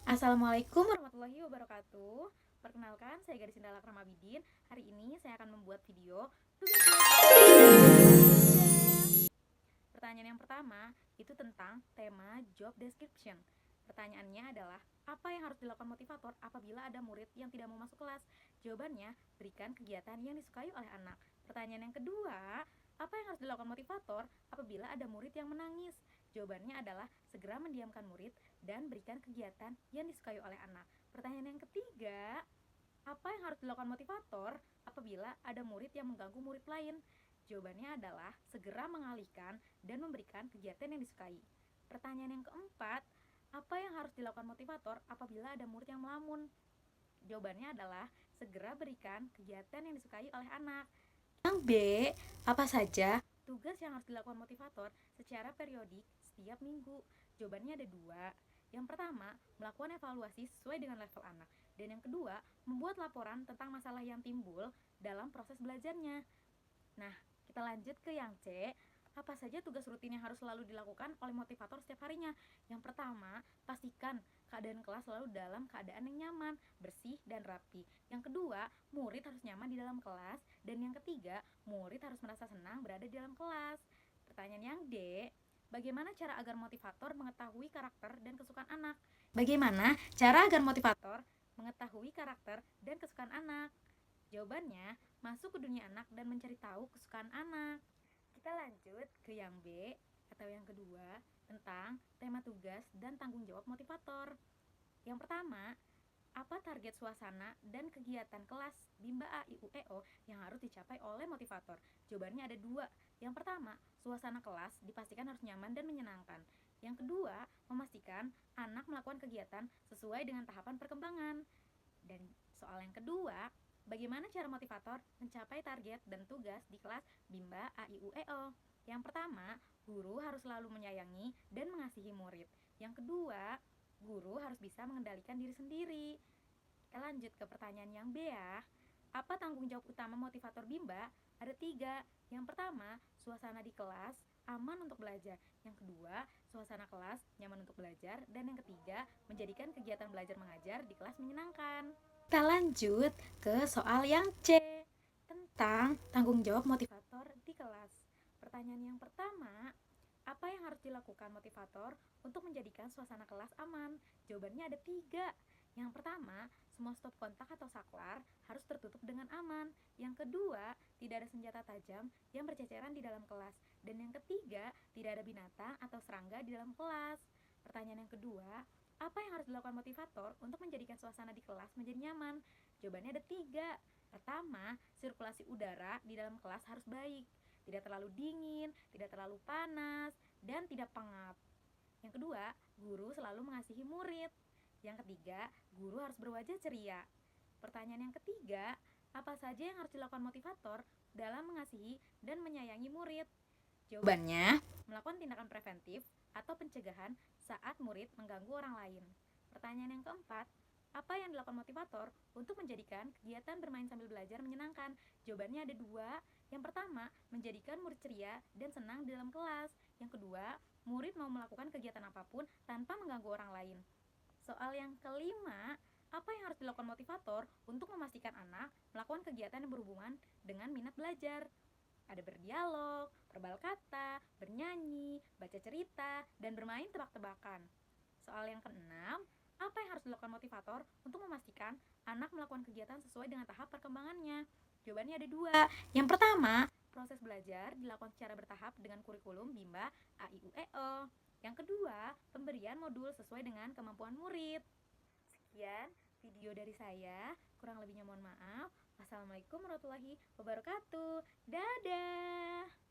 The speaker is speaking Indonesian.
Assalamualaikum warahmatullahi wabarakatuh. Perkenalkan, saya Gadis Indah Lakramabidin. Hari ini saya akan membuat video tugas Pertanyaan yang pertama itu tentang tema job description. Pertanyaannya adalah, apa yang harus dilakukan motivator apabila ada murid yang tidak mau masuk kelas? Jawabannya, berikan kegiatan yang disukai oleh anak. Pertanyaan yang kedua, apa yang harus dilakukan motivator apabila ada murid yang menangis? Jawabannya adalah segera mendiamkan murid dan berikan kegiatan yang disukai oleh anak. Pertanyaan yang ketiga, apa yang harus dilakukan motivator apabila ada murid yang mengganggu murid lain? Jawabannya adalah segera mengalihkan dan memberikan kegiatan yang disukai. Pertanyaan yang keempat, apa yang harus dilakukan motivator apabila ada murid yang melamun? Jawabannya adalah segera berikan kegiatan yang disukai oleh anak. Yang B, apa saja tugas yang harus dilakukan motivator secara periodik setiap minggu? Jawabannya ada dua. Yang pertama, melakukan evaluasi sesuai dengan level anak. Dan yang kedua, membuat laporan tentang masalah yang timbul dalam proses belajarnya. Nah, kita lanjut ke yang C. Apa saja tugas rutin yang harus selalu dilakukan oleh motivator setiap harinya? Yang pertama, pastikan keadaan kelas selalu dalam keadaan yang nyaman, bersih, dan rapi. Yang kedua, murid harus nyaman di dalam kelas. Dan yang ketiga, murid harus merasa senang berada di dalam kelas. Pertanyaan yang D, bagaimana cara agar motivator mengetahui karakter dan kesukaan anak? Bagaimana cara agar motivator mengetahui karakter dan kesukaan anak? Jawabannya, masuk ke dunia anak dan mencari tahu kesukaan anak. Kita lanjut ke yang B atau yang kedua tentang tema tugas dan tanggung jawab motivator. Yang pertama, apa target suasana dan kegiatan kelas Bimba A, I, U, E, O yang harus dicapai oleh motivator? Jawabannya ada dua. Yang pertama, suasana kelas dipastikan harus nyaman dan menyenangkan. Yang kedua, memastikan anak melakukan kegiatan sesuai dengan tahapan perkembangan. Dan soal yang kedua, bagaimana cara motivator mencapai target dan tugas di kelas Bimba A, I, U, E, O? Yang pertama, guru harus selalu menyayangi dan mengasihi murid. Yang kedua, guru harus bisa mengendalikan diri sendiri. Kita lanjut ke pertanyaan yang B ya. Apa tanggung jawab utama motivator Bimba? Ada tiga. Yang pertama, suasana di kelas aman untuk belajar. Yang kedua, suasana kelas nyaman untuk belajar. Dan yang ketiga, menjadikan kegiatan belajar mengajar di kelas menyenangkan. Kita lanjut ke soal yang C tentang tanggung jawab motivator di kelas. Pertanyaan yang pertama, apa yang harus dilakukan motivator untuk menjadikan suasana kelas aman? Jawabannya ada tiga. Yang pertama, semua stop kontak atau saklar harus tertutup dengan aman. Yang kedua, tidak ada senjata tajam yang berceceran di dalam kelas. Dan yang ketiga, tidak ada binatang atau serangga di dalam kelas. Pertanyaan yang kedua, apa yang harus dilakukan motivator untuk menjadikan suasana di kelas menjadi nyaman? Jawabannya ada tiga. Pertama, sirkulasi udara di dalam kelas harus baik. Tidak terlalu dingin, tidak terlalu panas, dan tidak pengap. Yang kedua, guru selalu mengasihi murid. Yang ketiga, guru harus berwajah ceria. Pertanyaan yang ketiga, apa saja yang harus dilakukan motivator dalam mengasihi dan menyayangi murid? Jawabannya, melakukan tindakan preventif atau pencegahan saat murid mengganggu orang lain. Pertanyaan yang keempat, apa yang dilakukan motivator untuk menjadikan kegiatan bermain sambil belajar menyenangkan? Jawabannya ada dua. Yang pertama, menjadikan murid ceria dan senang di dalam kelas. Yang kedua, murid mau melakukan kegiatan apapun tanpa mengganggu orang lain. Soal yang kelima, apa yang harus dilakukan motivator untuk memastikan anak melakukan kegiatan yang berhubungan dengan minat belajar? Ada berdialog, perbal kata, bernyanyi, baca cerita, dan bermain tebak-tebakan. Soal yang keenam, apa yang harus dilakukan motivator untuk memastikan anak melakukan kegiatan sesuai dengan tahap perkembangannya? Jawabannya ada dua. Yang pertama, proses belajar dilakukan secara bertahap dengan kurikulum Bimba A, I, U, E, O. Yang kedua, pemberian modul sesuai dengan kemampuan murid. Sekian video dari saya, kurang lebihnya mohon maaf. Wassalamualaikum warahmatullahi wabarakatuh. Dadah.